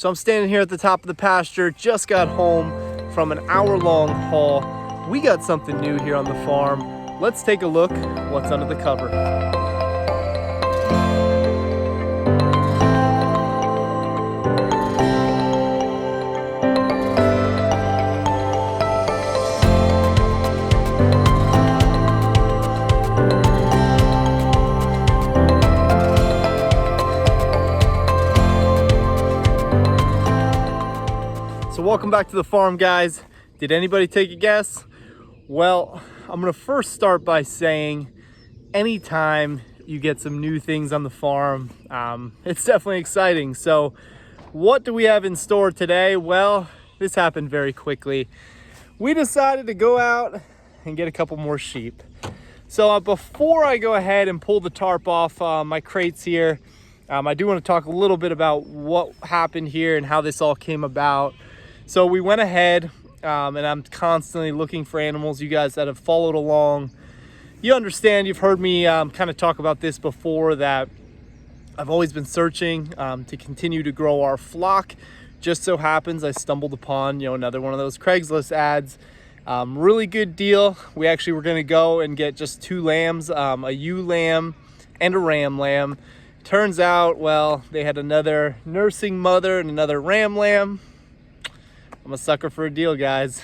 So I'm standing here at the top of the pasture, just got home from an hour-long haul. We got something new here on the farm. Let's take a look what's under the cover. So welcome back to the farm, guys. Did anybody take a guess? Well, I'm gonna first start by saying anytime you get some new things on the farm, it's definitely exciting. So what do we have in store today? Well, this happened very quickly. We decided to go out and get a couple more sheep. So before I go ahead and pull the tarp off my crates here, I do want to talk a little bit about what happened here and how this all came about. So we went ahead, and I'm constantly looking for animals. You guys that have followed along, you understand, you've heard me kind of talk about this before, that I've always been searching to continue to grow our flock. Just so happens I stumbled upon, another one of those Craigslist ads. Really good deal. We actually were gonna go and get just 2 lambs, a ewe lamb and a ram lamb. Turns out, well, they had another nursing mother and another ram lamb. I'm a sucker for a deal, guys.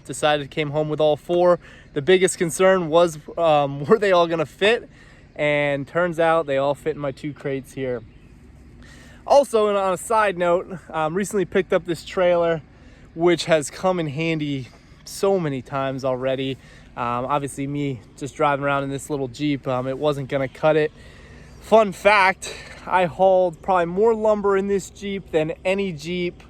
Decided, came home with all 4. The biggest concern was, were they all gonna fit? And turns out they all fit in my 2 crates here. Also, and on a side note, recently picked up this trailer, which has come in handy so many times already. Obviously me just driving around in this little Jeep, it wasn't gonna cut it. Fun fact, I hauled probably more lumber in this Jeep than any Jeep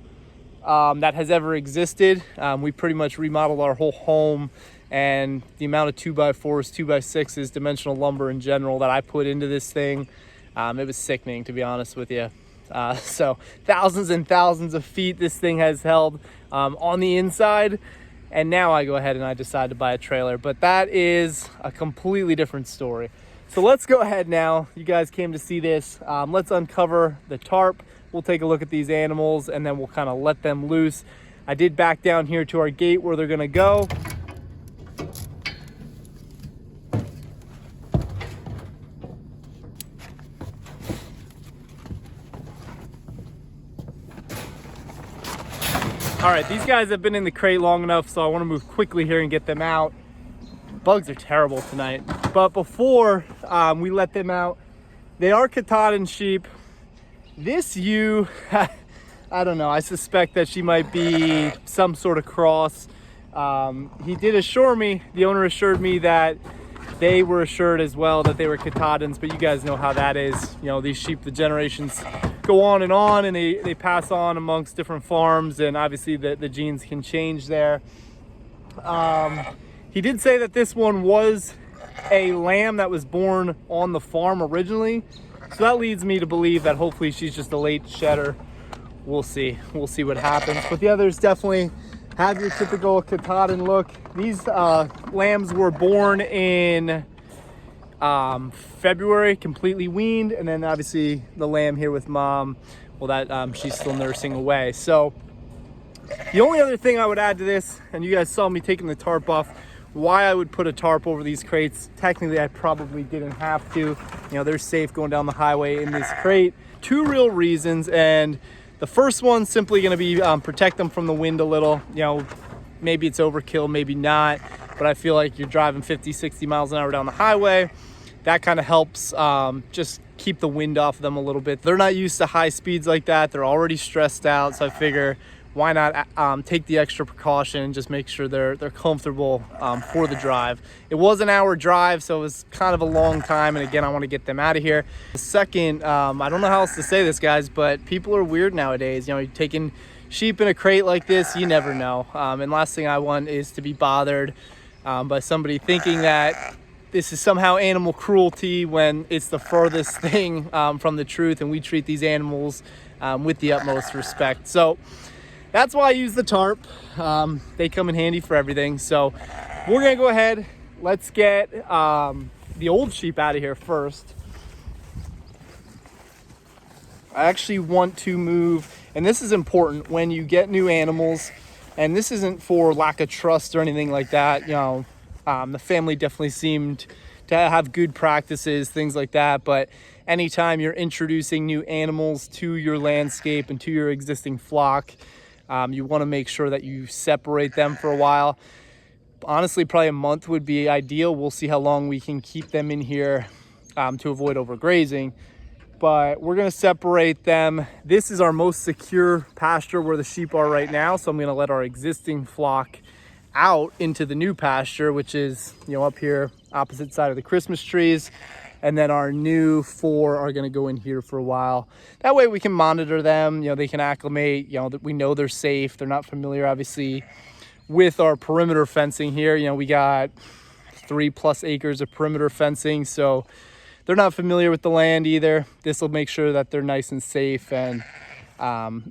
that has ever existed. We pretty much remodeled our whole home, and the amount of 2x4s, 2x6s, dimensional lumber in general that I put into this thing, it was sickening, to be honest with you. So thousands and thousands of feet this thing has held on the inside, and now I go ahead and I decide to buy a trailer, but that is a completely different story. So let's go ahead now. You guys came to see this. Let's uncover the tarp. We'll take a look at these animals and then we'll kind of let them loose. I did back down here to our gate where they're gonna go. All right, these guys have been in the crate long enough, so I want to move quickly here and get them out. Bugs are terrible tonight. But before we let them out, they are Katahdin sheep. This ewe, I don't know, I suspect that she might be some sort of cross. He did assure me, the owner assured me that they were assured as well that they were Katahdins, but you guys know how that is. These sheep, the generations go on and they pass on amongst different farms, and obviously the genes can change there. He did say that this one was a lamb that was born on the farm originally. So that leads me to believe that hopefully she's just a late shedder. We'll see what happens. But the others definitely have your typical Katahdin look. These lambs were born in February, completely weaned, and then obviously the lamb here with mom, well, that she's still nursing away. So the only other thing I would add to this, and you guys saw me taking the tarp off, why I would put a tarp over these crates. Technically, I probably didn't have to. They're safe going down the highway in this crate. 2 real reasons, and the first one's simply going to be protect them from the wind a little. Maybe it's overkill, maybe not, but I feel like you're driving 50, 60 miles an hour down the highway. That kind of helps just keep the wind off them a little bit. They're not used to high speeds like that. They're already stressed out, so I figure why not take the extra precaution and just make sure they're comfortable for the drive. It was an hour drive, so it was kind of a long time, and again, I want to get them out of here. The second, I don't know how else to say this, guys, but people are weird nowadays. You're taking sheep in a crate like this, you never know. And last thing I want is to be bothered by somebody thinking that this is somehow animal cruelty when it's the furthest thing from the truth, and we treat these animals with the utmost respect. So that's why I use the tarp. They come in handy for everything. So we're gonna go ahead. Let's get the old sheep out of here first. I actually want to move And this is important when you get new animals, and this isn't for lack of trust or anything like that. You know, the family definitely seemed to have good practices, things like that. But anytime you're introducing new animals to your landscape and to your existing flock, you want to make sure that you separate them for a while. Honestly, probably a month would be ideal. We'll see how long we can keep them in here to avoid overgrazing. But we're going to separate them. This is our most secure pasture where the sheep are right now. So I'm going to let our existing flock out into the new pasture, which is, you know, up here opposite side of the Christmas trees. And then our new 4 are going to go in here for a while. That way we can monitor them. You know, they can acclimate. You know, that we know they're safe. They're not familiar, obviously, with our perimeter fencing here. You know, we got 3+ acres of perimeter fencing, so they're not familiar with the land either. This will make sure that they're nice and safe, and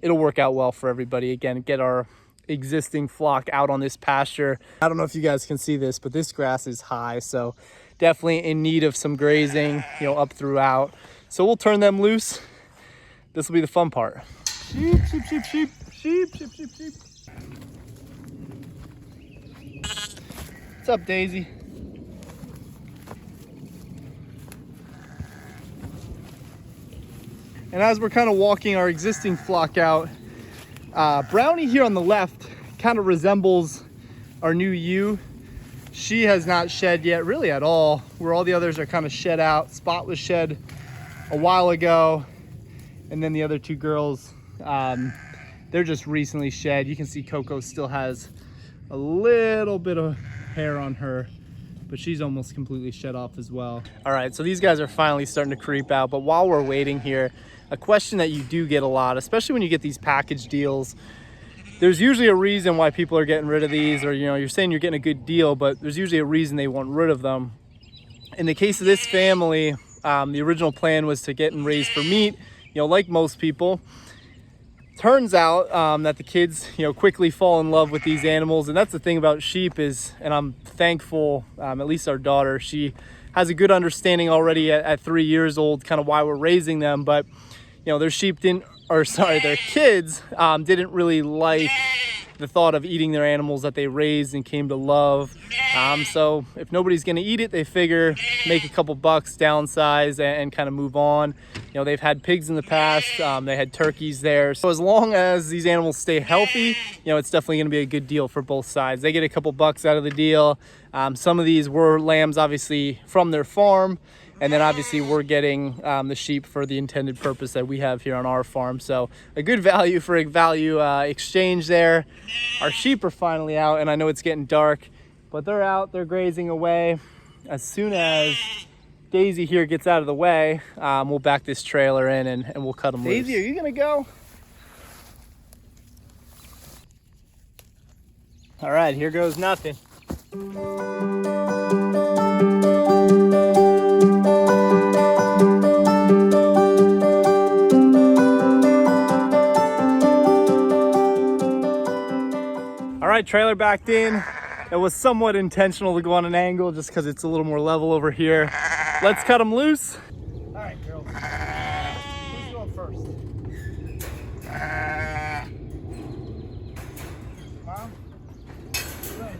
it'll work out well for everybody. Again, get our existing flock out on this pasture. I don't know if you guys can see this, but this grass is high, so definitely in need of some grazing, you know, up throughout. So we'll turn them loose. This will be the fun part. Sheep, sheep, sheep, sheep, sheep, sheep, sheep, sheep. What's up, Daisy? And as we're kind of walking our existing flock out, Brownie here on the left kind of resembles our new ewe. She has not shed yet really at all, where all the others are kind of shed out. Spot was shed a while ago, and then the other 2 girls, they're just recently shed. You can see Coco still has a little bit of hair on her, but she's almost completely shed off as well. All right, so these guys are finally starting to creep out, but while we're waiting here, a question that you do get a lot, especially when you get these package deals, there's usually a reason why people are getting rid of these, or, you know, you're saying you're getting a good deal, but there's usually a reason they want rid of them. In the case of this family, the original plan was to get and raise for meat, you know, like most people. Turns out that the kids, you know, quickly fall in love with these animals. And that's the thing about sheep is, and I'm thankful, at least our daughter, she has a good understanding already at 3 years old, kind of why we're raising them. But, you know, their kids didn't really like the thought of eating their animals that they raised and came to love. So if nobody's gonna eat it, they figure make a couple bucks, downsize, and kind of move on. You know, they've had pigs in the past, they had turkeys there. So as long as these animals stay healthy, you know, it's definitely gonna be a good deal for both sides. They get a couple bucks out of the deal. Some of these were lambs, obviously, from their farm. And then obviously we're getting the sheep for the intended purpose that we have here on our farm. So a good value for a value exchange there. Our sheep are finally out, and I know it's getting dark, but they're out, they're grazing away. As soon as Daisy here gets out of the way, we'll back this trailer in and we'll cut them loose. Daisy, are you gonna go? All right, here goes nothing. All right, trailer backed in. It was somewhat intentional to go on an angle just because it's a little more level over here. Let's cut them loose. All right, girls. Who's going first? Mom? Right.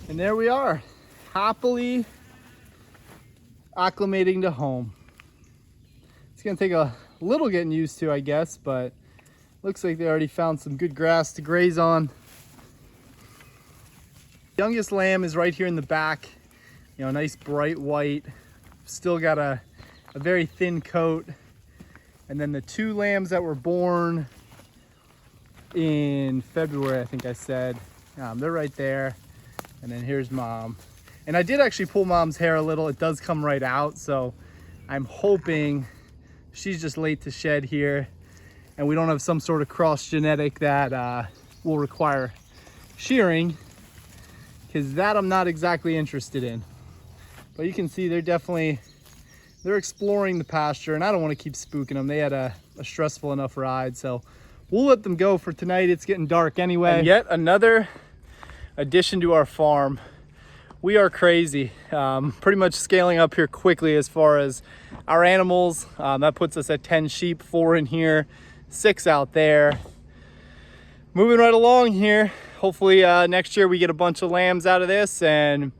And there we are, happily acclimating to home. It's gonna take a little getting used to, I guess, but looks like they already found some good grass to graze on. Youngest lamb is right here in the back, you know, nice bright white, still got a very thin coat. And then the 2 lambs that were born in February, I think I said, they're right there. And then here's mom. And I did actually pull mom's hair a little. It does come right out. So I'm hoping she's just late to shed here and we don't have some sort of cross genetic that will require shearing, because that I'm not exactly interested in. But you can see they're definitely they're exploring the pasture, and I don't want to keep spooking them. They had a stressful enough ride, so we'll let them go for tonight. It's getting dark anyway. And yet another addition to our farm. We are crazy, pretty much scaling up here quickly as far as our animals. That puts us at 10 sheep, 4 in here, 6 out there. Moving right along here. Hopefully next year we get a bunch of lambs out of this, and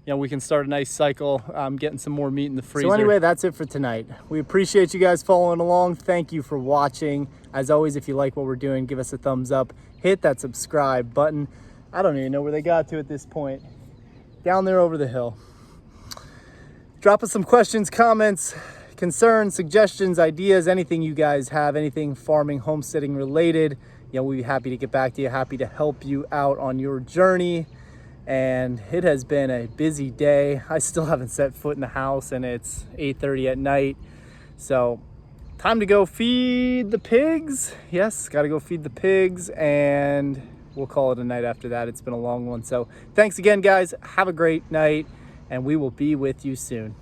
we can start a nice cycle, getting some more meat in the freezer. So anyway, that's it for tonight. We appreciate you guys following along. Thank you for watching. As always, if you like what we're doing, give us a thumbs up. Hit that subscribe button. I don't even know where they got to at this point. Down there over the hill. Drop us some questions, comments, concerns, suggestions, ideas, anything you guys have, anything farming, homesteading related. We'll be happy to get back to you, happy to help you out on your journey. And it has been a busy day. I still haven't set foot in the house, and it's 8:30 at night. So time to go feed the pigs. Yes, got to go feed the pigs, and we'll call it a night after that. It's been a long one. So thanks again, guys. Have a great night, and we will be with you soon.